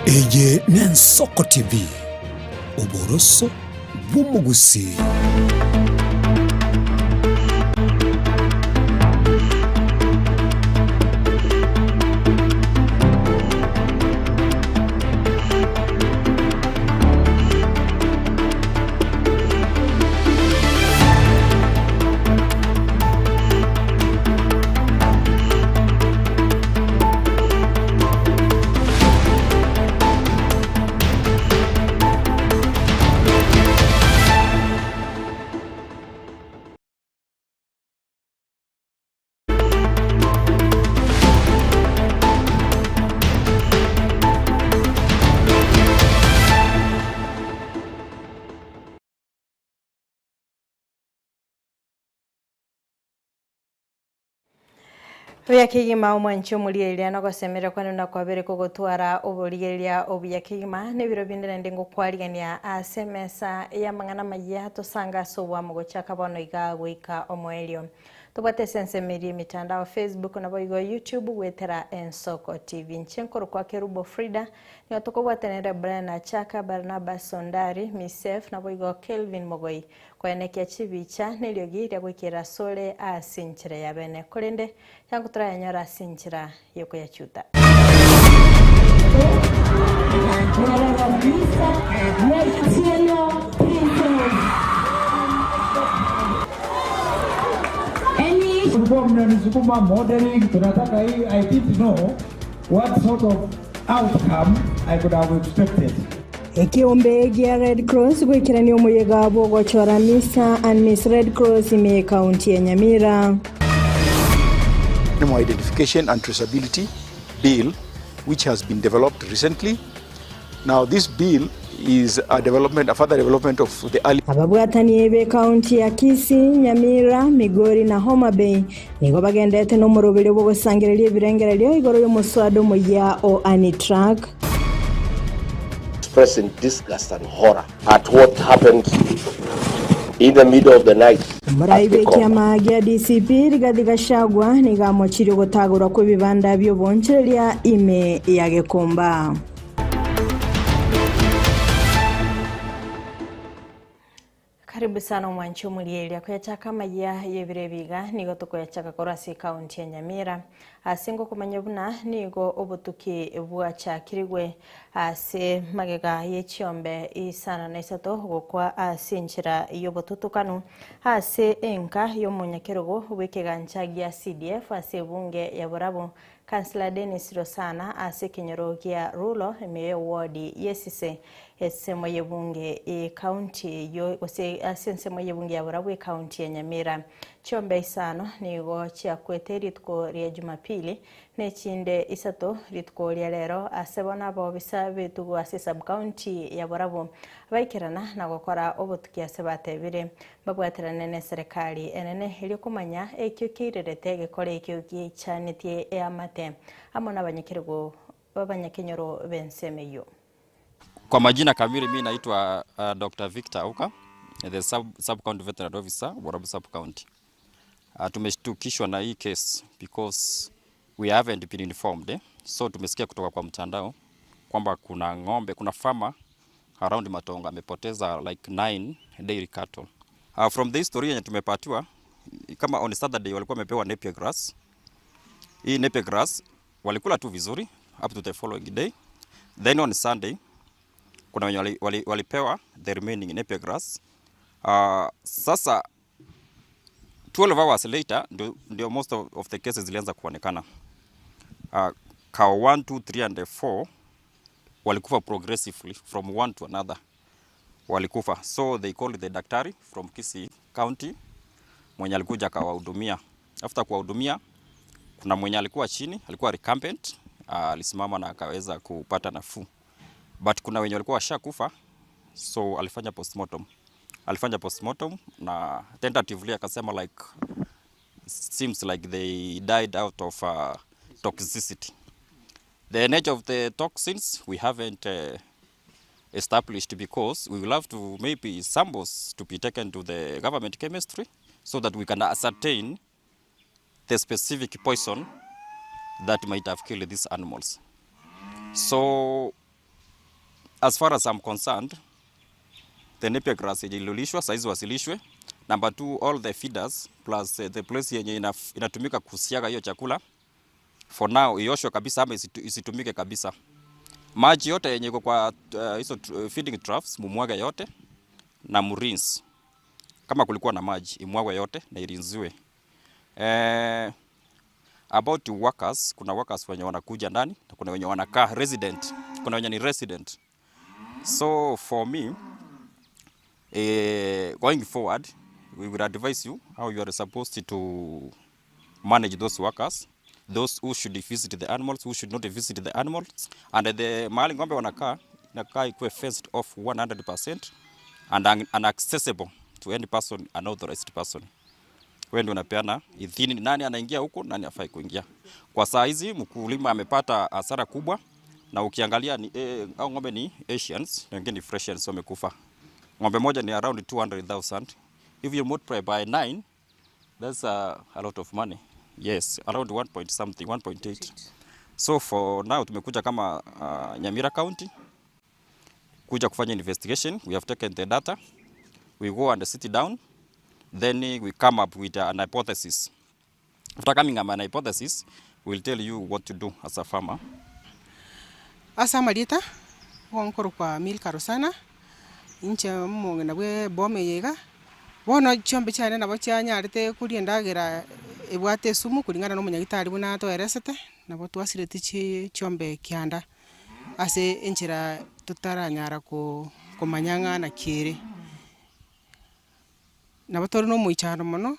Eye n'Ensoko TV oboroso bw'umugusi. Obuyakigima omwanchi omulielia nagosemera kwanuna kwabere kogotwara obulielia obuyakigima nebiro bindene ndingo kwaligania asemesa yamangana maya tosanga sobwa mugochaka bono iga gwika omwelio tubate sensemeri mitandao Facebook na boigo YouTube wetera Ensoko TV nchenkoro kwa Kerubo Frida ni otokobwatenera Brian Chaka Barnabas Sondari Misef na boigo Kelvin Mogoi kwanekia chibicha neliogira gwikira sole asinchira yabene kolende yangu turayanyara asinchira yoko ya chuta Mnanisukuma modeling, tunataka hii. I didn't know what sort of outcome I could have expected. Ekiombe gia Red Cross gwikirani omuyega bogochora Mr. and Miss Red Cross ime county ya Nyamira. Animal identification and traceability bill which has been developed recently. Now this bill is a further development of the early. Ababwatani ebe county ya Kisii, Nyamira, Migori na Homa Bay nigo bagendete no murobere bwo gusangirelia birengerelio igoro yo muswado moya o Anitrack. Expressing disgust and horror at what happened in the middle of the night. Muraibe kiama gia DCP Rigathi Gachagua nigamochiri gutagura ko bibanda byo boncherelia ime ya Gekomba. Karibu sana mwanchi omulielia kuyachaka maya yebirebiga nigo tukoyachaka korasi county ya Nyamira asingo kumanya buna nigo obutuki bwachakirigwe ase magega yechiombe isana na Isato gukwa asinchira yobotutukanu ase enka yomunyakerogo wekegancha gia CDF ase bunge ya Borabo Councillor Dennis Rosana ase kinyoro gia rulo emewe ward yesise esemo yebunge county yo ose asensemo yebunge ya Borabo county ya Nyamira chiombe isano nigo chia kwete ritko ria Jumapili nechinde Isato ritko ria lero asebona bo bisabe tugo ase sub county ya Borabo baikirana na gukora obutukia sebatebire babwaterane ne serikali enene iri kumanya ekyo kirerete gekore ekyo gichanetie amate amona abanyekirego babanyakenyoro bensemeyo. Kwa majina kamili mimi naitwa Dr. Victor Uka, the sub county veteran officer Borabo sub county. Tumeshtukishwa na hii case because we haven't been informed. So tumesikia kutoka kwa mtandao kwamba kuna ng'ombe, kuna farmer around Matonga amepoteza like 9 dairy cattle. From the history yenye tumepatiwa, kama on Saturday walikuwa wamepewa napier grass. Hii napier grass walikula tu vizuri up to the following day. Then on Sunday kuna wenye walipewa the remaining napier grass. Sasa 12 hours later ndio most of the cases zilianza kuonekana. Cow 1, 2, 3 and 4 walikufa progressively from one to another. Walikufa. So they called the daktari from Kisii County mwenye alikuja akawahudumia. After kuwahudumia kuna mwenye alikuwa chini, alikuwa recumbent, alisimama na akaweza kupata nafuu. But kuna wenye walikuwa washakufa, so alifanya postmortem na tentatively akasema like seems like they died out of toxicity. The nature of the toxins we haven't established because we will have to maybe samples to be taken to the government chemistry so that we can ascertain the specific poison that might have killed these animals. So as far as I'm concerned, the napier grass ililishwa, saizi wasilishwe. Number 2, all the feeders plus the place yenye inatumika kusiaga hiyo chakula for now ioshwe kabisa ama isitumike kabisa. Maji yote yenye iko kwa hizo feeding troughs mumwaga yote na murinse. Kama kulikuwa na maji imwagwe yote na irinziwe. About the workers, kuna workers wenye wanakuja ndani na kuna wenye wanakaa resident, kuna wenye ni resident. So for me, going forward, we will advise you how you are supposed to manage those workers, those who should visit the animals, who should not visit the animals, and the mahali ng'ombe wanakaa ikuwe fenced off 100% and unaccessible to any person, unauthorized person. Wewe ndio unapeana idhini nani anaingia huko, nani afai kuingia. Kwa saa hizi mkulima amepata hasara kubwa, na ukiangalia ni au ng'ombe ni Asians na wengine ni Fresians wamekufa. Ng'ombe moja ni around 200,000. If you multiply by 9, that's a lot of money. Yes, around 1.8. So for now tumekuja kama Nyamira County kuja kufanya investigation. We have taken the data. We go and sit down. Then we come up with an hypothesis. After coming up with an hypothesis, we'll tell you what to do as a farmer. Asa Marita, wankoro kwa milka rosana, inche monge na bwe bome yega. Wono chombe chane na bacha nyarite kuliendagira ebwate sumu kulingana no munyagitari buna to eresete na botu asireti chi chombe kianda. Ase enchira tutara nyara ko manyanga na kire. Na batori no muichano mono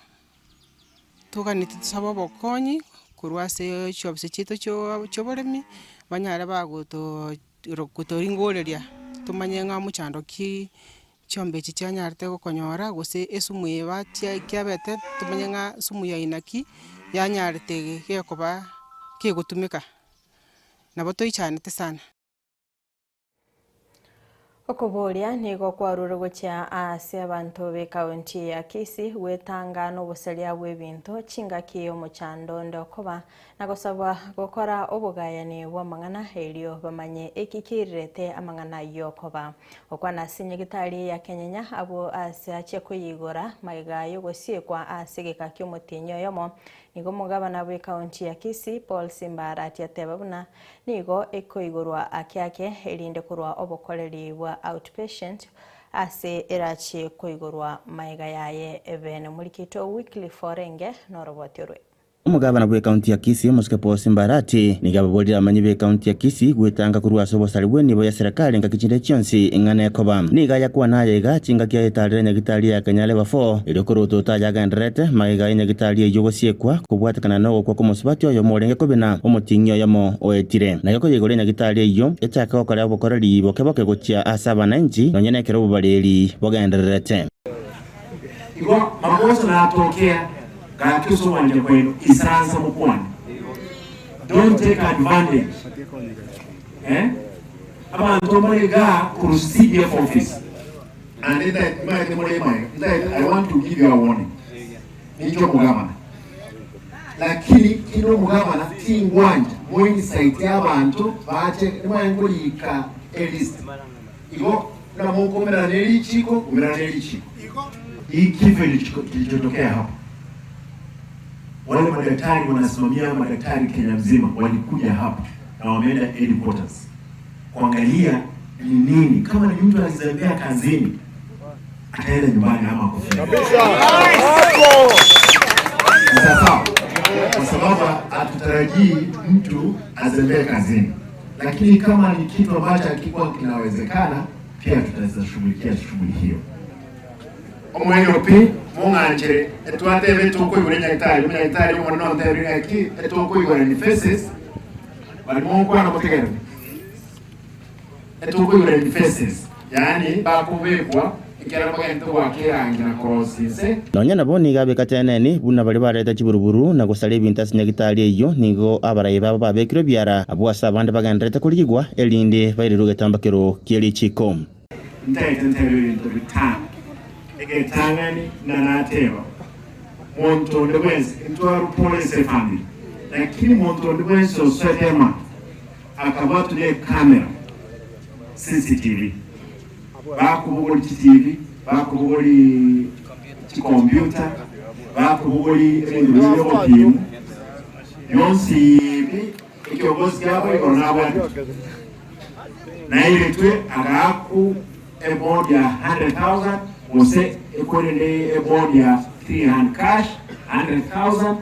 tuga nitisaba bokonyi kurwase chobse chito choboremi banyare bagoto kutoringoreria tumanyenga muchando ki chombe chichanyarte gokonyora gose esumu eba kyabete tumanyenga sumu ya inaki yanyarte gekoba kegotumika na batoi chanete sana. Okuboria nigo kwarure gocha ase abantu be county ya Kisii wetanga no buseria bw'ebintu chingaki omuchando ndokoba nagosaba gokora obugayani bw'amang'ana elio bamanye ekikirete amang'ana yokoba okwana sinyigitari ya Kenya abo ase ache kuyigora maigayo gosiekwa ase gekaki omutinyo yomo nigo mugabana bwe county ya Kisii Paul Simbara atiateba buna nigo ekoigorwa akyake elinde kurwa obukoleri bwa outpatient ase erachi koigorwa maiga yaye ebene mulikito weekly forenge norobotirwe. Umugabana bwe county ya Kisii Mosque Paul Simbara ati nigababolira amanyi be county ya Kisii gwetanga kurwasa obosali nibo ya serikali ngakicinde cyonsi ingane koba niga yakwa naye ga cinga kya etalire nyagitali ya Kanyale bafo irokoroto tajaganderete maiga nyagitali yogosiekwa kubwatakana no kwa komosibati oyo morenge kobina omutinyo yamo oetire nayo ko yegore nyagitali iyo etaka okora obokoreri boke gocha asaba nanji nonyene kero bubareri boganderete igo mamoso na atokea kakiso wanje kwenu isanza mukwani. Don't take advantage. Abantu muriga ku CDF office. And that I want to give you a warning. Nicho mugabana. Lakini kino mugabana tingwanja mwenye site y'abantu bache mwangulika elist. Igo na mukomera nelichiko, kumera nelichiko. Ikife kilichotokea hapo. Wale madaktari wanasimamia madaktari Kenya mzima walikuja hapa na wameenda headquarters kuangalia ni nini, kama ni mtu alizembea kazini ataenda nyumbani ama kufika sasa, kwa sababu hatutarajii mtu azembee kazini, lakini kama ni kitu ambacho hakikuwa kinawezekana pia tutashughulikia shughuli hiyo. Omwenyopi munganje etwate betuko y'ubunyagitari umunyagitari umuntu ntere yaki etuko y'ubunyagitari faces barimo kwa na mutegero etuko y'ubunyagitari faces yani bakubekwa ikera bagento wakirangira crossise nonya nabo nigabe kateneni buna bali bareta chiburuburu na gusale binta sinyagitari iyo nigo abaraye baba babekiro byara abwasa abandi bagandrete kuligwa elinde bairuge tambakero kieli chiko ntere into return egetangani na nateba monto ndebwense intwaro police family lakini monto ndebwense oswetema akabatu ne camera CCTV bakubugoli TV bakubugoli computer bakubugoli ebintu by'obupimu byonsi ekyogozi kyabo ikonabwa naye twe agaku eboard ya 100,000 wose ekwelele eboard ya 300 cash 100,000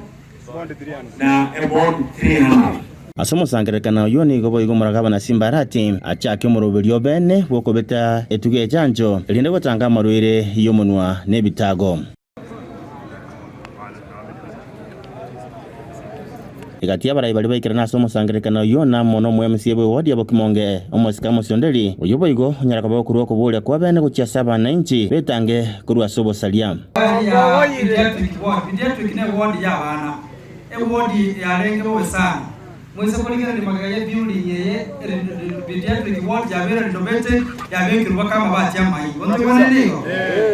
na eboard 300 asomo sangerekana uyo ni gobo igomora gabana Simbarati achake murobelio bene bwokobeta etuge chanjo elinde gotanga marwire yomunwa nebitago igatia barayi bali baikira na asomo sangerekana uyo na mono mwemsiebe wodi ya bokimonge omosika mosiondeli uyo boigo nyaraka bakuru okubulya kwa bene gucha 7 betange kurwa sobo salia pediatric ne wodi ya bana wodi ya renge bo sana mwese kuligana ni magaye building yeye pediatric ward ya bera renovate ya bekirwa kama bati ya mai wonto bone lego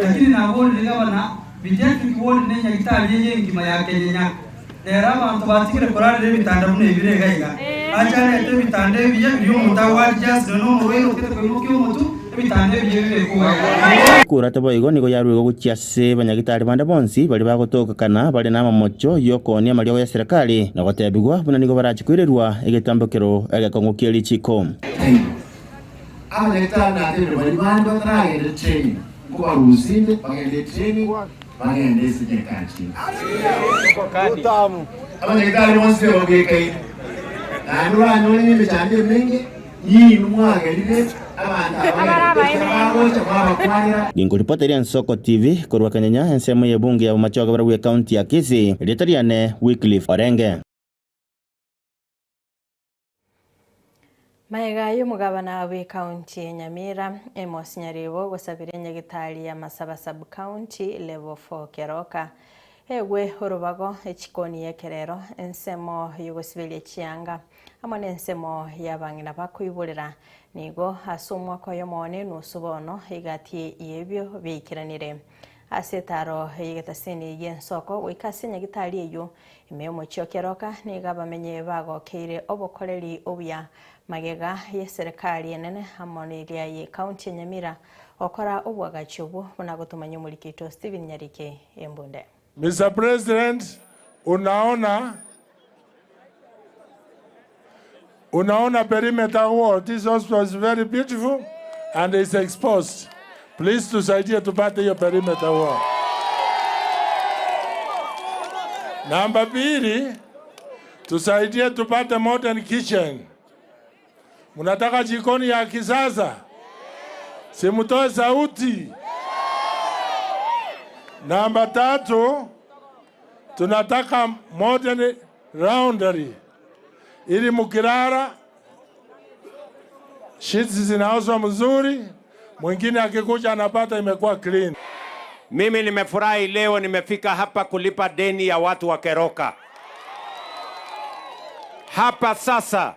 lakini na ward ngabana pediatric ward ne nyagitali yeye ngima yake nyanya era abantu batikire korale bitanda bune birega iga achane te bitande biye byo mutawadi just no mwero kete ko mutu bitande biye bire kuwa kurata boigo nigo yarugo guchiase banyagitali banda bonsi bali bagotoka kana bali na mamocho yoko amalio ya serikali na gotebigwa buna nigo barachikwirirwa egetambokero egakongukieli chiko abanyagitali na tebe bali bando traye training kuba rusinde bagende training bagende sijekachi abanyagitali bonsi bageke andura nyoni mechande mengi yinumwage libe Gingo ripoteria Nsoko TV korwa Kanyanya ensemo ya bunge ya Machoga barawe county ya Kisii Ritariane Wycliffe Orenge Maega y'umugabana wa county ya Nyamira Amos Nyaribo gusabira nyagitali ya Masaba sub county level 4 Keroka egwe urubago echikoni yekerero ensemo yugosibilie chianga amane ensemo yabangina bakuiburira nigo asumwa ko yomone nusubono igati yebyo bikiranire asetaro yigetasini yensoko wikasinya gitali eyo imemo chyokeroka niga bamenye bagokeire obokoreri obya magega ye serikali enene amoniria ye county Nyamira okora obwagachubu bunagotumanya mulikito Steven Nyarike embunde. Mr. President, unaona perimeter wall. This hospital is very beautiful and it's exposed. Please tusaidie tupate hiyo perimeter wall. Namba 2, tusaidie tupate modern kitchen. Munataka jikoni ya kisasa? Simutoe sauti. Namba 3, tunataka modern laundry. Ili mukirara sheets zinaozwa mzuri, mwingine akikuja anapata imekuwa clean. Mimi nimefurahi leo nimefika hapa kulipa deni ya watu wa Keroka. Hapa sasa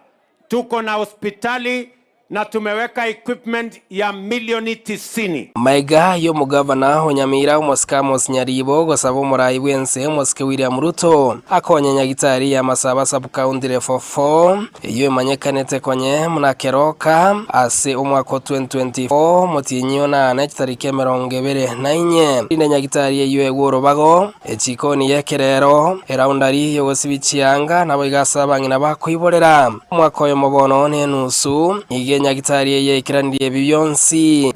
tuko na hospitali na tumeweka equipment ya milioni 90. Maiga yo mugavana wa Nyamira Amos Nyaribo gosaba umurayi wense Mosque William Ruto akonya nyagitari ya Masaba sub county level 4 iyo imanyekanete konye muna Keroka ase umwaka 2024 mutinyo na tariki 24 ine nyagitari iyo egworobago echikoni yekerero eraundari yo gosibichianga nabo igasaba ngina bakuiborera umwaka yo mubono ne nusu nyagitari ye kirandie bibyonsi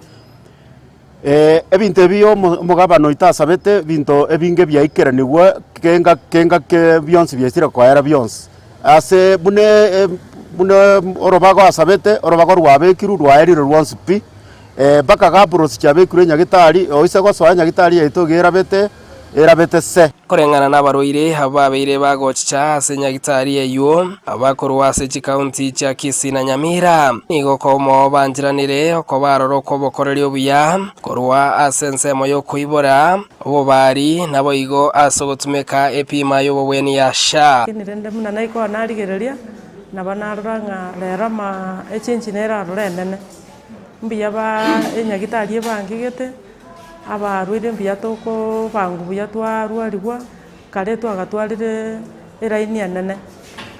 ebintu ebyo mugabano itasabete bintu ebinge byaikiranirwe kenga ke byonsi byesira kwara byonsi ase bune orobago asabete orobago rwabekiru rwaerire rwonsi pi baka gabros cyabekure nyagitari oise gwasoya nyagitari yitogera bete erabete se korengana n'abaroire ababeire bagocha ase nyagitari eyo abakuru wase county cha Kisii na Nyamira nigo komo banjiranire okobaroro kobokoreri obuya korwa asensemo yo kuibora obobari nabo igo asogotumeka epima yo bobweni yasha kinirende muna naiko anarigereria nabanaranga lerama echinjinera rorenene mbiya ba enyagitari bangigete abarwire mbiya toko bangu buya twarwarigwa kare twagatwarire eraini anene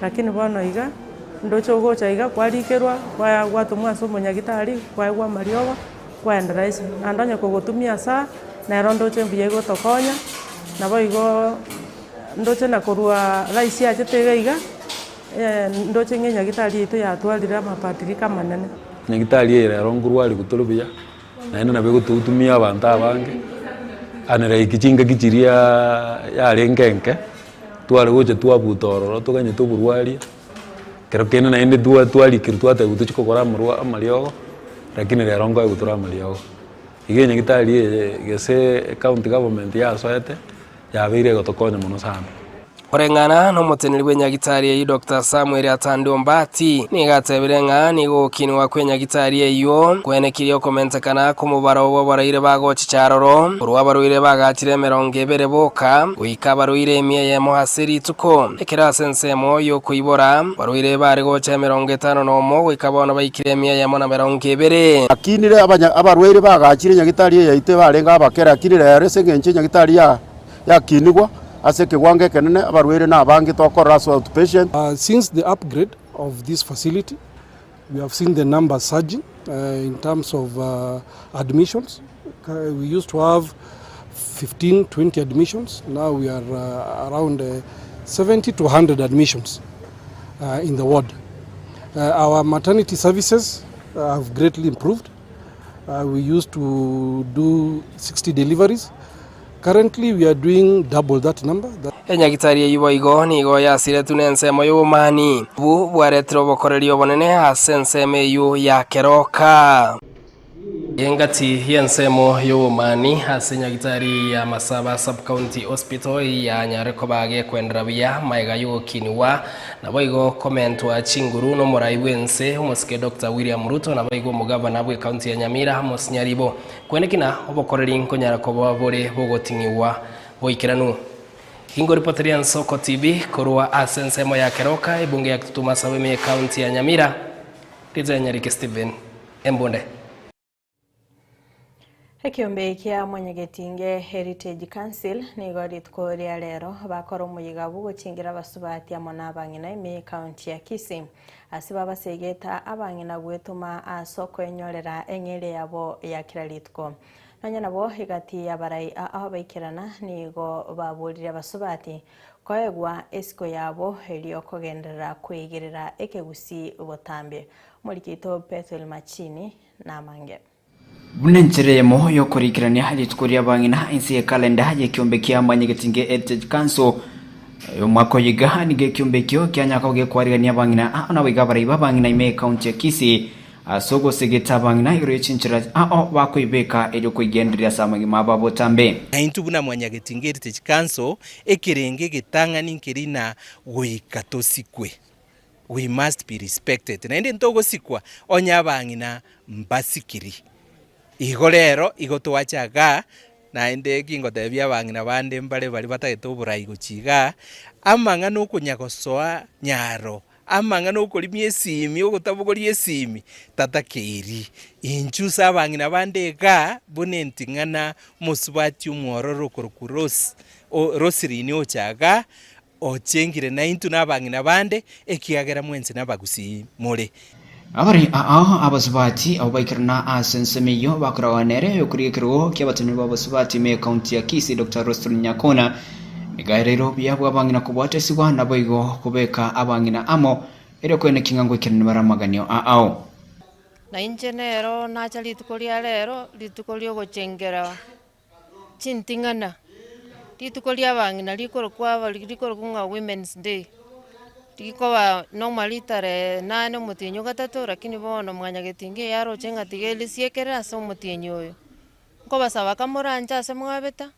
lakini bono iga ndocho gocha iga kwarikerwa kwa gwatumwa so munyagitari kwa gwa mariogo kwendera ici andonye kugutumia saa na rondoche mbiye gotokonya nabo igo ndoche na kurua raisi ya iga ndoche nyagitari itu yatwarira mapatirika manene nyagitari ira rongurwari gutulubia na ino nabe gututumia abantu abange anere ikichinga kichiria ya rengenke twale goche twabutororo tuganye tuburwaria kero kene na inde twali kirtwate gutuchikogora murwa amariogo lakini rero ngo gutura mariogo igenya gitari gese county government ya soete yabeire gotokonya muno sana Orengana no muteneri w'Nyagitari Dr. Samuel Atando Mbati ni gatebirenga ni gukinwa kw'Nyagitari iyo kwenekirio komentekana ku mubaro w'abaraire bago chicharoro urwabaruire bagatire 20 boka uikabaruire miye mo hasiri tuko ekera sensemo yo kuibora baruire bari gocha 50 no mo uikabona baikire miye mo na 20 akinire abarwaire bagachire Nyagitari yaite barenga abakera akinire resengenche Nyagitari ya kinigwa since the upgrade of this facility, we have seen the numbers surging in terms of admissions. We used to have 15-20 admissions. Now we are around 70 to 100 admissions in the ward. Our maternity services have greatly improved. We used to do 60 deliveries. Currently we are doing double that number. Nyagitari yibo igo ni go yasire tunense moyo mani bu bwaretro bokorerio bonene asenseme yu ya keroka Yengati yensemo yo mani hase Nyagitari ya Masaba sub county hospital ya Nyareko bage kwendra bya maiga yo kinwa na boigo comment wa chinguru no morai wense umuske Dr. William Ruto na boigo mugavana bwe county ya Nyamira Mosinyaribo kwenekina obokoreri nkonyarako bore bogotingiwa boikiranu Hingo reporterian Soko TV korwa asensemo ya keroka ibunge ya Kituma Sabeme county ya Nyamira Nyarike Steven Embonde Ekiombe kia mwenyegetinge Heritage Council ni gori tukoria rero bakoro muyigabu gukingira basubati amona abangina ime county ya Kisii asiba basegeta abangina gwetuma asoko enyorera engere yabo ya kiraritko nanya nabo higati ya barai aho baikirana nigo baburira basubati koegwa esiko yabo helio kogendera kwegerera ekegusi ubotambe mulikito Petrol Machini na mange Bunenchereye mo yo kurikirania haje tukuria bangina insi ya kalenda haje kiombe kia manyegetinge Heritage Council yo mwako yiga nige kiombe kyo kyanyaka uge kwarigania bangina na wigabara ibabangina ime county ya Kisii asogo segeta bangina iro chinchira wako ibeka ejo kuigenderia samangi mababo tambe aintubuna manyegetinge Heritage Council ekirenge gitanga ninkirina goikatosikwe. We must be respected na ende ntogo sikwa onya bangina mbasikiri igorero igotwachaga na ende kingo tebya bangina bande mbale bali batageto burai guchiga amanga no kunyagosoa nyaro amanga no kulimie esimi ogotabugorie esimi tatakeri inchusa bangina bande ga bonentingana musubati umwororo kurukuros rosirini ochaga ochengire na intu nabangina bande ekiagera mwense nabagusi mole Abari abasubati abaikirna asensemeyo bakurawanere yokurikiro kyabatuni babasubati me county ya Kisii Dr. Rostro Nyakona migairero byabwa bangina kubwate siwa naboigo kubeka abangina amo ero kwene kingango kirani baramaganyo na injenero nacha litukolia lero litukolio gochengera chintingana litukolia bangina likoro kwa likoro kunga Women's Day Tikoba normally tare nane mutinyo gatatu lakini bono mwanyagetinge yaro chenga tigeli siekera so mutinyo yo ko basaba kamuranja se mwabeta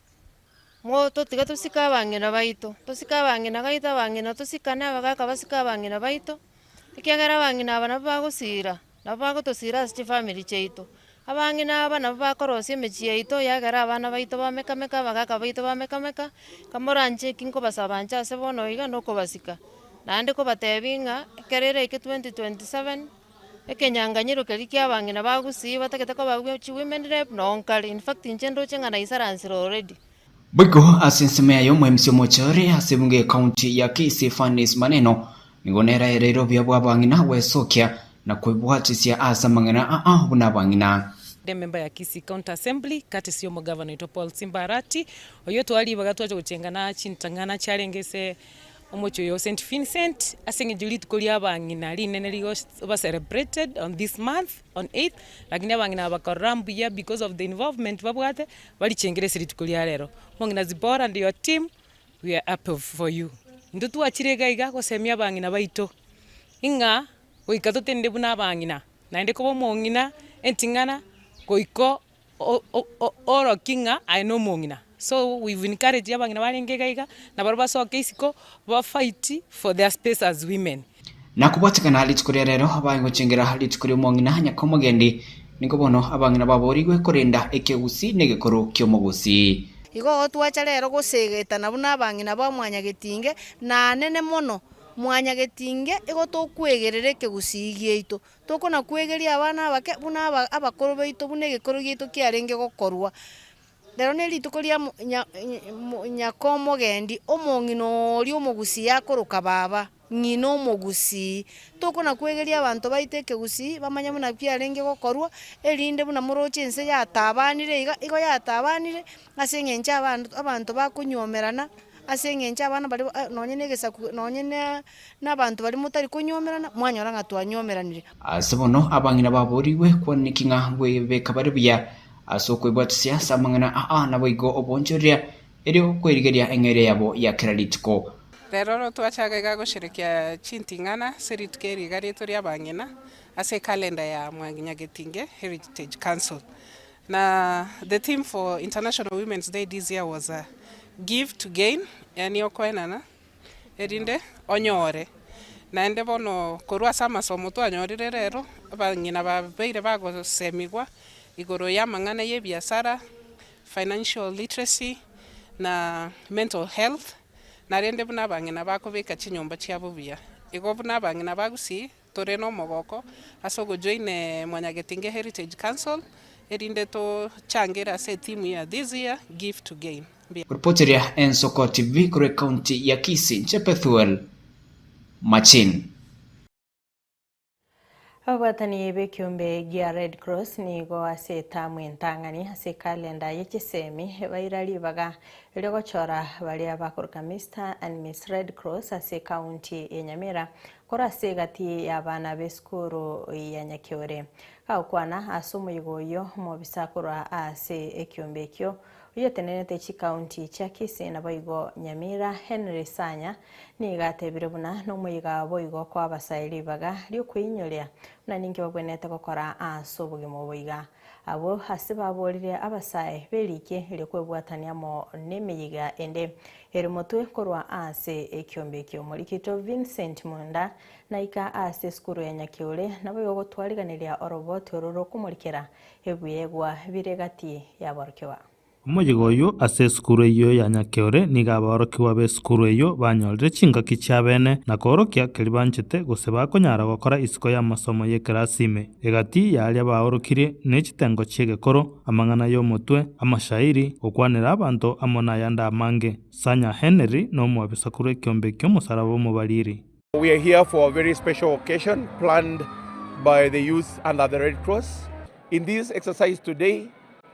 mo to tigato sikabangina baito to sikabangina gaita bangina to sikana bagaka basikabangina baito ikiagera bangina abana bagusira nabago to sira sti family cheito abangina abana bakorosie mechi ito yagera abana baito bamekameka bagaka baito bamekameka kamuranje kinko basaba anja se bono iga no ko basika Nande ko batebinga kerere ke 2027 ekenyanganyiro kerikia bangina bagusi bataketa ko bagwe women rep nonkali in fact inchendo chenga na isaransiro already Biko asensemea yo mwemsio mochari asebunge county ya Kisii Fanis Maneno nigonera erero bya bwabangina wesokia na kuibwatisya asa mangana buna bangina. Member ya Kisii County Assembly kati sio Governor ito Paul Simbarati oyo twali bagatwaje gucengana chintangana cyarengese omocho yo St Vincent asenge julit koli abangina linene ligo celebrated on this month on 8th lakini abangina bakarambuya because of the involvement babwate bali chengere siri tukoli rero mongina zibora and your team we are up for you ndutu achirega iga ko semia abangina baito inga oikato tende buna abangina naende ko mongina entingana koiko oro kinga aino mongina. So we've encouraged yabangina balengegaiga na baraba so keisiko ba fight for their space as women. Na kubatikana hali tukuria rero abango chengera hali tukuria mongina hanya komogendi niko bono abangina baborigwe korenda ekegusi negekoro kyomogusi. Igo twacha rero gusegeta na buna abangina ba mwanya getinge na nene mono mwanya getinge igo tokwegerere kegusi gieito tokona kwegeria abana bake buna abakoro beito bune gekoro gieito kiarenge gokorwa rero ne litukoria nyakomo gendi omongino ori omogusi yakoroka baba ngino omogusi tokona kwegeria abantu baite kegusi bamanya buna kiarenge gokorwa erinde buna moroche ense yatabanire igo yatabanire asengencha abantu bakunyomerana asengencha abana bali nonyene gesaku nonyene nabantu bali mutari kunyomerana mwanyora ngatwanyomeranire asebono abangina baboriwe kwanikinga webeka baribya asokwibwatsya samangana na boigo obonjoria erio kwerigeria engere yabo ya kreditko rero twachagaga gusherekea chintingana seritkeri gareto ria bangina ase calendar ya Mwanginya Getinge Heritage Council na the theme for International Women's Day this year was give to gain yani okwenana erinde onyore na ende bono korwa sama somo twanyorire rero abangina babeire bago semigwa igoro ya mangana ye biashara financial literacy na mental health na rende buna bangina bakobeka chinyomba chiabo bia igo buna bangina bagusi toreno mogoko asogo join Mwanginya Getinge Heritage Council erinde to changira se team ya this year give to gain. Reporteria Ensoko TV kure county ya Kisii Chepethuel Machin. Abatani bekyombe gia Red Cross nigo ase tamwe ntangani ase kalenda yekisemi bairali baga lego chora bali abakoruka Mr and Miss Red Cross ase county ya Nyamira kora se gati yabana beskuru ya Nyakyore kaukwana asumu yigoyo mu bisakura ase ekyombe kyo uyo tenenete chi county cha Kisii na boigo Nyamira Henry Sanya ni gatebire buna no muyiga boigo kwa basairi baga lyo kwinyolia na ninge bagwenete gukora asubuge mu boiga abo hasiba bolire abasaye belike ile kwebwatania mo nemiyiga ende erimotwe korwa ase ekyombe kyo mulikito Vincent Munda naika ase skuru ya Nyakyole nabo yogo twaliganiria orobot ororo kumulikira ebuyegwa biregati yaborkewa Umuyigo uyu ase skuru iyo ya Nyakyore niga borokiwa be skuru iyo banyolre chingaki cyabene na korokia kelibanchete gose bakonyara gukora isiko ya masomo ye klasime egati yali abaorokire n'ekitengo cyegekoro amangana yo mutwe amashairi okwanira abantu amona yanda amange Sanya Henry no mu bisakuru kyombe kyo musarabo mu baliri. We are here for a very special occasion planned by the youth under the Red Cross. In this exercise today,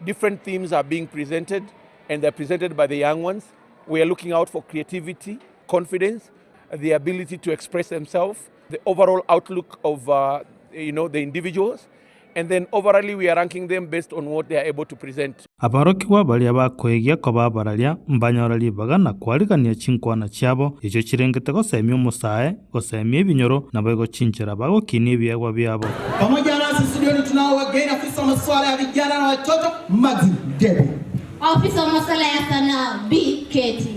different themes are being presented and they're presented by the young ones. We are looking out for creativity, confidence, the ability to express themselves, the overall outlook of the individuals, and then overall we are ranking them based on what they are able to present. Abarokiwa bali abakoegia ko babaralia mbanyorali bagana kwaligania chinkwana cyabo icyo kirengete ko semyo musae ko semye binyoro na bego chinchera bago kini byagwa byabo. Pamoja nasi studioni tunao wageni afisa wa masuala ya vijana na watoto Mazi Debe. Afisa wa masuala ya sanaa B Keti.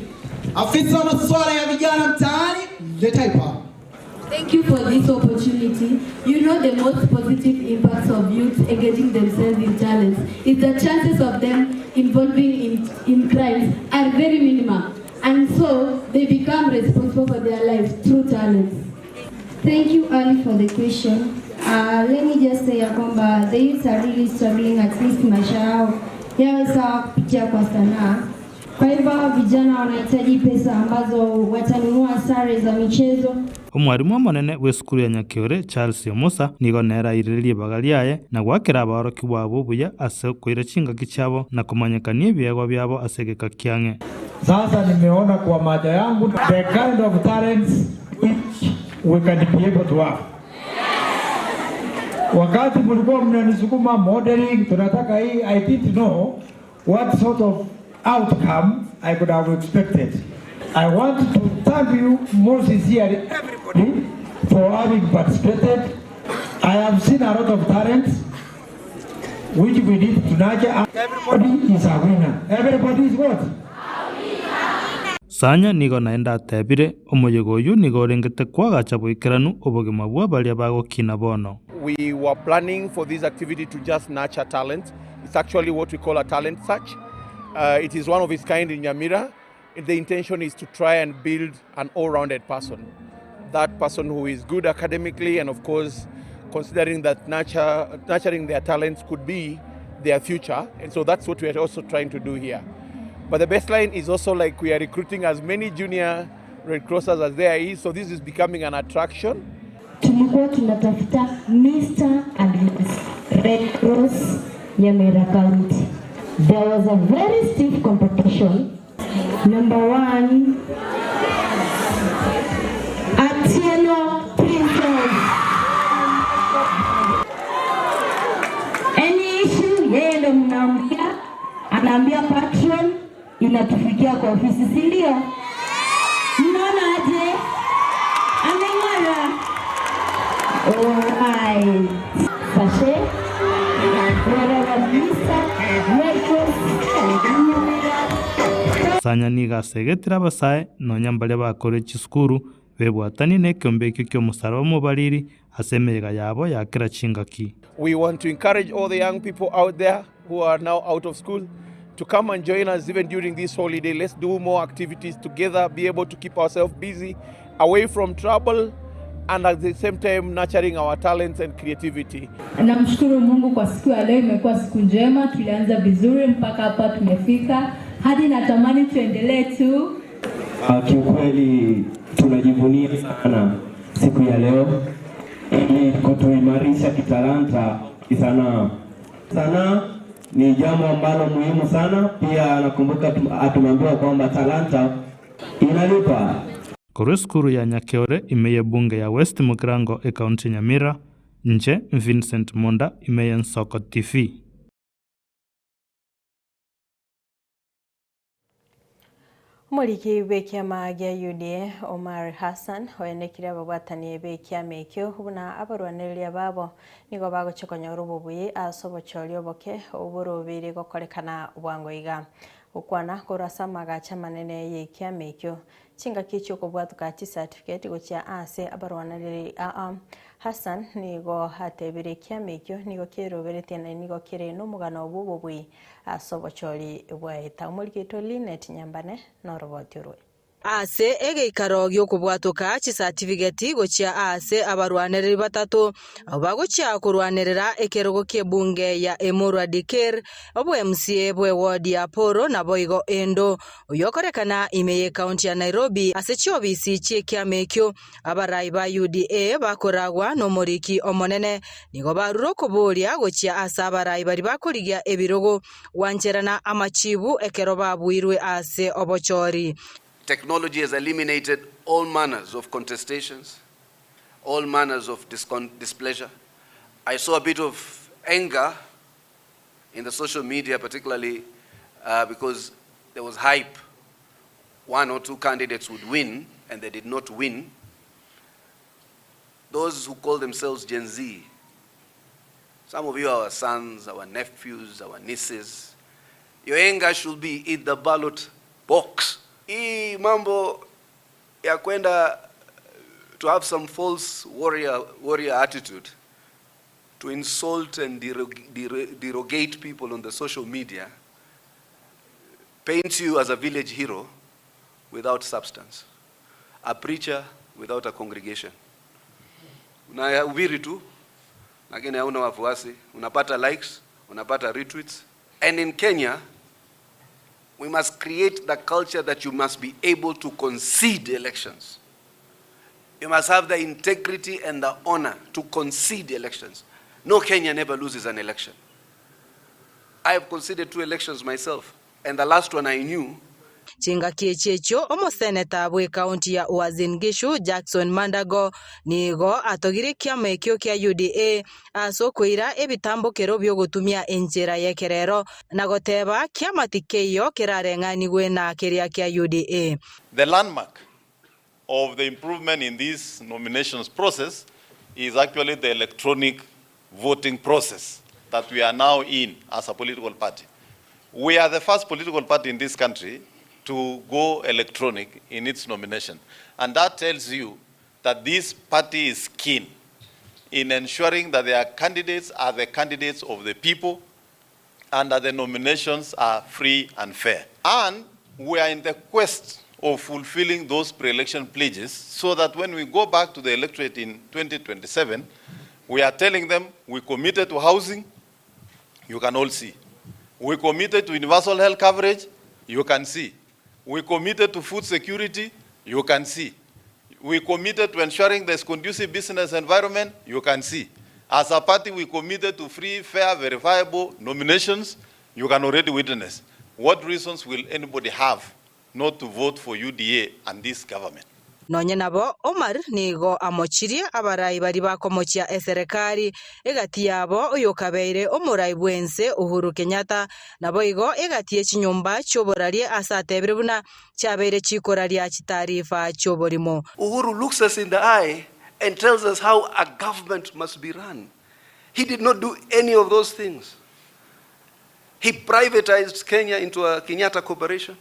Afisa wa masuala ya vijana mtaani Letaipa. Thank you for this opportunity. You know the most positive impacts of youth engaging themselves in talents is the chances of them involving in crimes are very minimal, and so they become responsible for their lives through talents. Thank you, Ali, for the question. Let me just say kwamba the youths are really struggling at least maisha yao yawe sawa kupitia kwa sanaa. Kwa hivyo vijana wanahitaji pesa ambazo watanunua sare za michezo. Omwarimu monene w'esukuru ya Nyakiore Charles Yomusa nigo nera iririe bagaliaye na gwakira aboroki bwabo buya ase kwira chingaki chabo na kumanyekania ebiego byabo ase gika kiang'e. Sasa nimeona kwa macho yangu the kind of talents which we can be able to have. Wakati mlikuwa mnanisukuma modeling, tunataka hii, I didn't know what sort of outcome I could have expected. I want to thank you more sincerely, everybody, for having participated. I have seen a lot of talents which we need to nurture. Everybody is a winner. Everybody is what? Sanya nigo naenda tebire omoyego uyu nigo rengete kwagacha bwikiranu obogima bwa baria bagokina bono. We were planning for this activity to just nurture talent. It's actually what we call a talent search. It is one of its kind in Nyamira. The intention is to try and build an all-rounded person. That person who is good academically and of course considering that nurturing their talents could be their future. And so that's what we are also trying to do here. But the baseline is also like we are recruiting as many junior Red Crossers as there is. So this is becoming an attraction. Tulikuwa tunatafuta Mr. and Mrs. Red Cross Nyamira County. There was a very stiff competition. Number 1, Atieno Princess. Any issue, yeye ndo mnaambia, anaambia patron, inatufikia kwa ofisi, si ndio? Mnaona aje? Ameng'ara. Alright. Sashe. Sanya niga segetira abasae nonya mbale bakore chisukuru bebwatani n'ekyombekio ky'omusaraba mubariri ase emega yabo yakira chingaki. We want to encourage all the young people out there who are now out of school to come and join us even during this holiday. Let's do more activities together, be able to keep ourselves busy, away from trouble, and at the same time nurturing our talents and creativity. Namshukuru Mungu kwa siku ya leo, imekuwa siku njema, tulianza vizuri mpaka hapa tumefika. Hadi natamani tuendelee tu. Kiukweli tunajivunia sana siku ya leo ili kutuimarisha kitalanta kisanaa. Sanaa ni jambo ambalo muhimu sana, pia nakumbuka tumeambiwa kwamba talanta inalipa. Koreskuru ya Nyakiore imeye bunge ya West Mugirango ekaunti Nyamira, nje Vincent Monda imeye Nsoko TV. Omuliki w'ekyama gya UDA Omar Hassan oyenekire abagwatani b'ekyama ekyo buna abarwanirira babo nigo bagochikonya orububuyi asobochori oboke oburobire gokorekana bwangoiga okwana korasa magacha manene y'ekyama ekyo chingaki kyokobwatuka certificate gochia ase abarwanirira Hassan nigo hatebire ekyama ekyo nigo keroberete na nigo kire n'omugano obububui asobochori bwaita omuliki Linet Nyambane norobotyorwe ase egeikaro gyokubwatuka certificate gochia ase abarwaniriri batatu bagochia kurwanirira ekerogo kyebunge ya Emurwa Dikir obwo MCA bwe ward ya Poro na boigo endo uyokorekana imeye county ya Nairobi ase chiobisi chiekyamekyo abarai ba UDA bakoragwa no moriki omonene nigo baruro kuburia gochia ase abarai bari bakorigia ebirogo wancherana amachibu ekero babwirwe ase obochori. Technology has eliminated all manners of contestations, all manners of displeasure. I saw a bit of anger in the social media, particularly because there was hype. 1 or 2 candidates would win, and they did not win. Those who call themselves Gen Z, some of you are our sons, our nephews, our nieces. Your anger should be in the ballot box. Hii mambo ya kwenda to have some false warrior attitude, to insult and derogate people on the social media, paints you as a village hero without substance, a preacher without a congregation. Unahubiri tu, lakini hauna wafuasi, unapata likes, unapata retweets. And in Kenya, We must create the culture that you must be able to concede elections. You must have the integrity and the honor to concede elections. No Kenyan ever loses an election. I have conceded 2 elections myself, and the last one I knew. Chinga kiechecho omoseneta bwe kaunti ya Uasin Gishu Jackson Mandago nigo atogire kiama ekyo kya UDA aso kwira ebitambukiro byo gutumia enjera yekerero na goteba kiama tikeyo kirarenganigwe na keria kya UDA. The landmark of the improvement in this nominations process is actually the electronic voting process that we are now in as a political party. We are the first political party in this country to go electronic in its nomination. And that tells you that this party is keen in ensuring that their candidates are the candidates of the people and that the nominations are free and fair. And we are in the quest of fulfilling those pre-election pledges so that when we go back to the electorate in 2027, we are telling them we committed to housing, you can all see. We committed to universal health coverage, you can see. We committed to food security, you can see. We committed to ensuring there's conducive business environment, you can see. As a party, we committed to free, fair, verifiable nominations, you can already witness. What reasons will anybody have not to vote for UDA and this government? Nonye nabo Omar nigo amochirie abarai bari bakomochia eserekari egati yabo uyo kabeire omurai bwense Uhuru Kenyatta nabo igo egati echinyumba choborarie asatebire buna chabeire chikoraria chitarifa choborimo. Uhuru looks us in the eye and tells us how a government must be run. He did not do any of those things. He privatized Kenya into a Kenyatta corporation.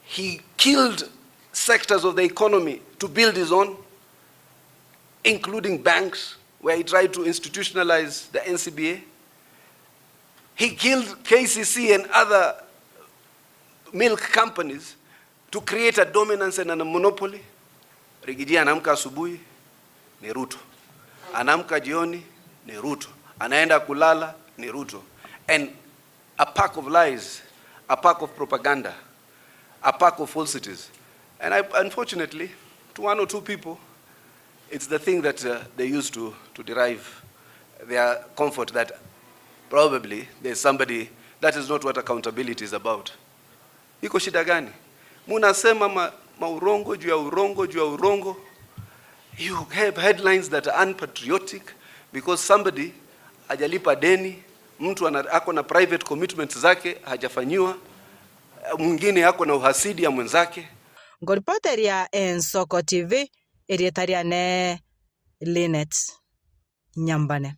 He killed sectors of the economy to build his own, including banks, where he tried to institutionalize the NCBA. He killed KCC and other milk companies to create a dominance and a monopoly. Rigidi anamka asubuhi ni Ruto, anamka jioni ni Ruto, anaenda kulala ni Ruto. And a pack of lies, a pack of propaganda, a pack of falsities. And unfortunately, to 1 or 2 people, it's the thing that they use to derive their comfort that probably there's somebody, that is not what accountability is about. Iko shida gani? Munasema maurongo juu ya urongo juu ya urongo. You have headlines that are unpatriotic because somebody hajalipa deni, mtu ako na private commitments zake hajafanyiwa, mwingine ako na uhasidi ya mwenzake. Ngoripoteria Ensoko TV erietaria ne Linet Nyambane.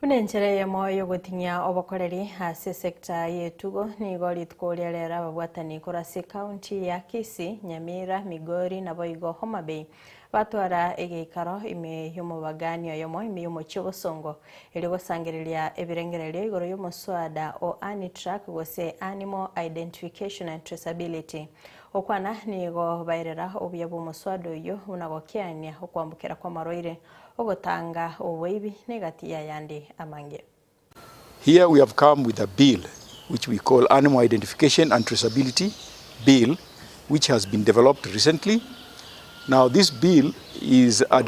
Unenchereye moyo gutinya obokoreri ase sekta yetugo ni gori tkolerera babwatani korasi county ya Kisii, Nyamira, Migori na Boigo, Homa Bay. Batwara egeikaro ime yomobaganio yomo ime yomochobosongo eri gosangiriria ebirengererio igoro yomoswada o ANITRAC gose Animal Identification and Traceability. Okwana nigo bairera obuya bw'omoswada oyo unagokiania okwambukira kwa maroire ogotanga obweibi negati ya yandi amange. Here we have come with a bill which we call Animal Identification and Traceability Bill, which has been developed recently. Now this bill is a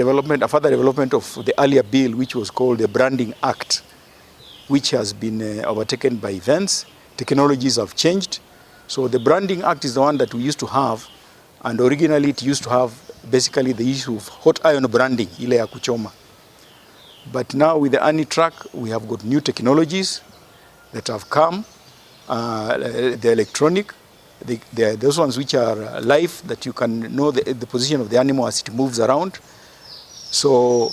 further development of the earlier bill which was called the Branding Act, which has been overtaken by events. Technologies have changed. So the Branding Act is the one that we used to have, and originally it used to have basically the issue of hot iron branding, ile ya kuchoma. But now with the ANITRAC we have got new technologies that have come, the electronic, those ones which are live, that you can know the position of the animal as it moves around. So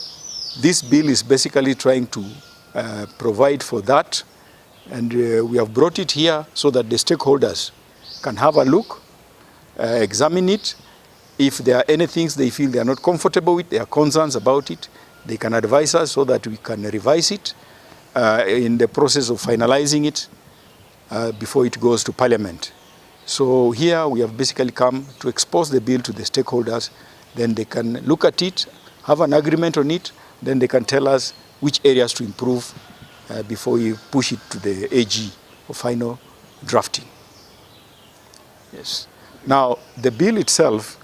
this bill is basically trying to provide for that, and we have brought it here so that the stakeholders can have a look, examine it. If there are any things they feel they are not comfortable with, there are concerns about it, they can advise us so that we can revise it in the process of finalizing it before it goes to Parliament. So here we have basically come to expose the bill to the stakeholders, then they can look at it, have an agreement on it, then they can tell us which areas to improve before we push it to the AG for final drafting. Yes. Now, the bill itself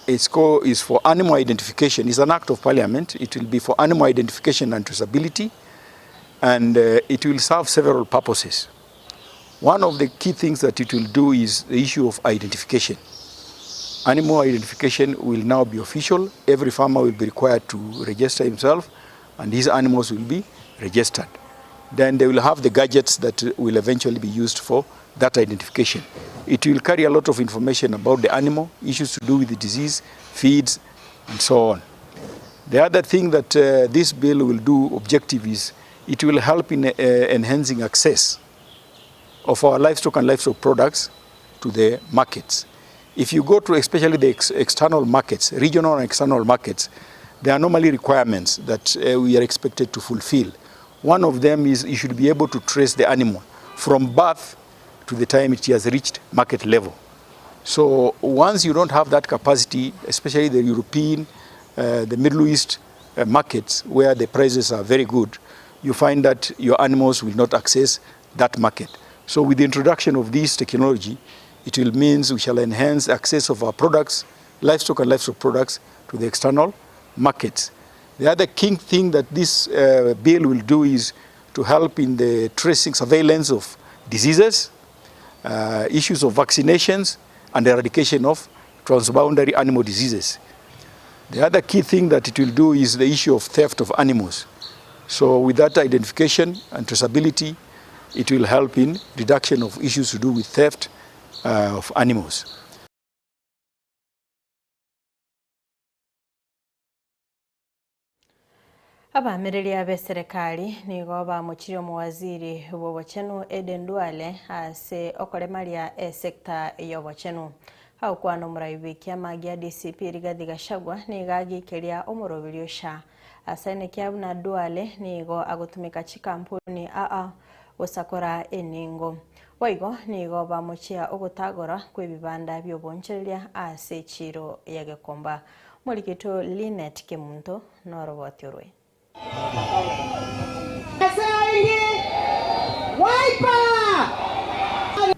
is for animal identification. It's an act of parliament. It will be for animal identification and traceability, and it will serve several purposes. One of the key things that it will do is the issue of identification. Animal identification will now be official. Every farmer will be required to register himself, and his animals will be registered. Then they will have the gadgets that will eventually be used for that identification. It will carry a lot of information about the animal, issues to do with the disease, feeds, and so on. The other thing that this bill will do, objective, is it will help in enhancing access of our livestock and livestock products to the markets. If you go to especially the external markets, regional and external markets, there are normally requirements that we are expected to fulfill. One of them is you should be able to trace the animal from birth to the time it has reached market level. So once you don't have that capacity, especially the European, the Middle East markets where the prices are very good, you find that your animals will not access that market. So with the introduction of this technology, it will mean we shall enhance access of our products, livestock and livestock products, to the external markets. The other key thing that this bill will do is to help in the tracing, surveillance of diseases, issues of vaccinations, and eradication of transboundary animal diseases. The other key thing that it will do is the issue of theft of animals. So with that identification and traceability, it will help in reduction of issues to do with theft of animals. Abamirirya be serikali nigo bamuchire muwaziri w'obochenu Eden Duale ase okoremaria sector y'obochenu aukwano muraibikia magia DCP Rigathi Gachagua nigagikeria omurobiri sha asane kyabuna Duale nigo agutumika chikampuni osakora eningo waigo nigo bamuchia ogutagora kwebibanda byobonchereria ase chiro yagekomba mulikito Linet Kimunto norobotyorwe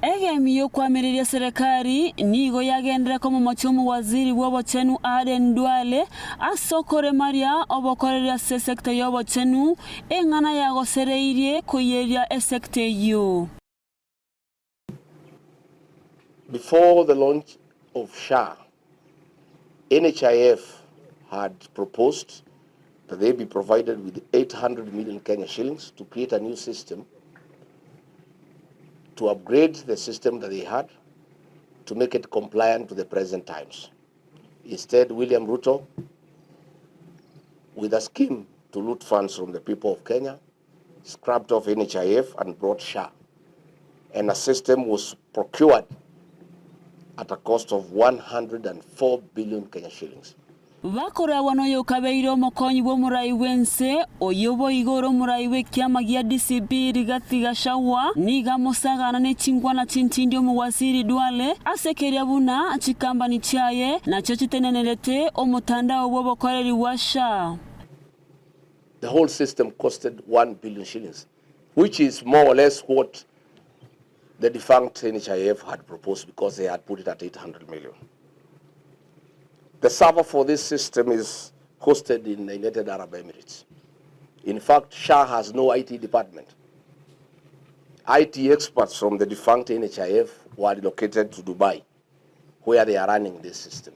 Egemiyo kwamiriria serikali nigo yagendera ko mumochumu waziri w'obochenu Eden Duale asokore maria obokoreria se sector y'obochenu engana yagosereirie kuyeria sector yo. Before the launch of SHA, NHIF had proposed that they be provided with 800 million Kenya shillings to create a new system, to upgrade the system that they had, to make it compliant to the present times. Instead, William Ruto, with a scheme to loot funds from the people of Kenya, scrapped off NHIF and brought SHA. And a system was procured at a cost of 104 billion Kenya shillings. Vakora wanoyo kabeiro mokonyi bo murai wense oyobo igoro murai wekiama gia DCP Rigathi Gachagua niga musagana ne chingwana chintindio muwaziri Duale asekeria buna chikamba ni chaye na chochitenenelete omutandao bobokoreri wa SHA. The whole system costed 1 billion shillings, which is more or less what the defunct NHIF had proposed because they had put it at 800 million. The server for this system is hosted in the United Arab Emirates. In fact, SHA has no IT department. IT experts from the defunct NHIF were relocated to Dubai, where they are running this system.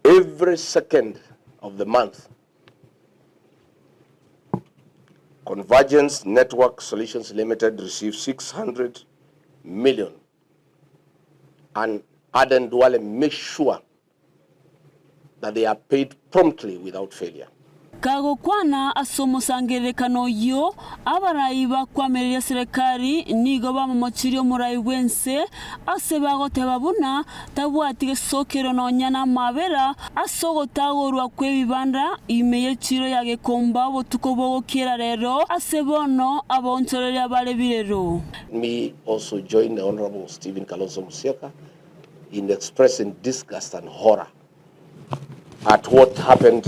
Every second of the month, Convergence Network Solutions Limited receives 600 million, and Eden Duale makes sure that they are paid promptly without failure. Kago kwana asomo sangerekano yo abaraiba kwamiriria serikali nigo bamumochirio murai wense asebago tebabuna tabwatige sokero nonyana mabera asogotagorwa kwebibanda imeye chiro yagekomba botuko bogokera rero asebono abonchoreria bale birero. Me also join the Honorable Stephen Kalonzo Musyoka in expressing disgust and horror at what happened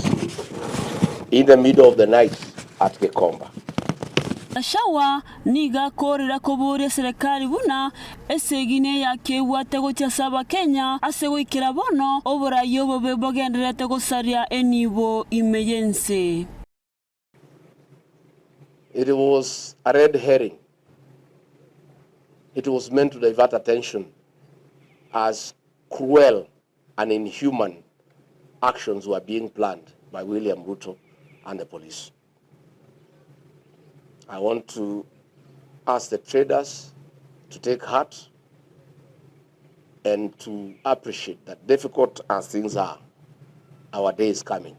in the middle of the night at Gekomba. Ashawa niga korera kobore serikali buna esegine yake watego cyasaba Kenya asegwikira bono obora yobo bebogenderete gosaria enibo emergency. It was a red herring. It was meant to divert attention as cruel and inhuman actions were being planned by William Ruto and the police. I want to ask the traders to take heart and to appreciate that difficult as things are, our day is coming.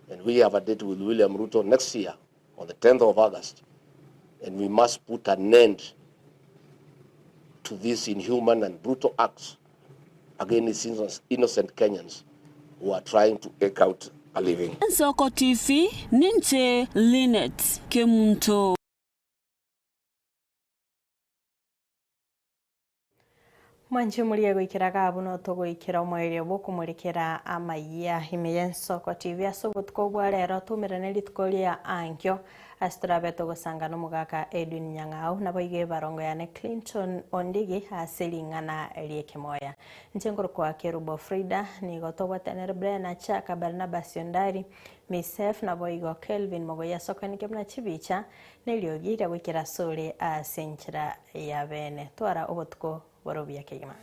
And we have a date with William Ruto next year on the 10th of August. And we must put an end to these inhuman and brutal acts against innocent Kenyans who are trying to eke out a living. Soko TV, Ninche Linet Kemunto. Mwanji mulie gwikiraga abuno tugwikira umwire bukumurikira Amayia himeyen Soko TV asobutko gwarero tumirane litkolia ankyo astrabe tugusanga no mugaka Edwin Nyang'au naboige barongo yane Clinton Ondigi asilingana elieke moya ncengoro kwa Kerubo Frida ni gotobwa tener Brena Chaka Barnabas Yondari Misef naboigo Kelvin Mogoya Soko nikemna chibicha neliogira gwikira sore asenchira ya bene twara obutko Borobia Kegema.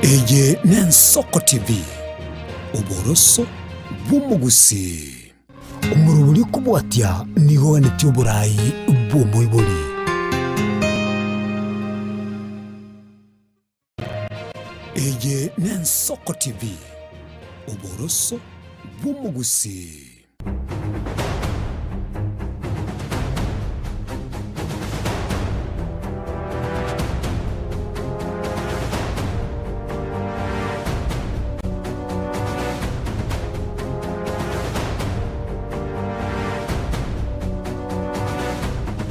Eje Soko TV uboroso bw'umugusi umuruburi kubwatya niho waneti uburayi bw'umuyiburi Eje Soko TV uboroso bw'umugusi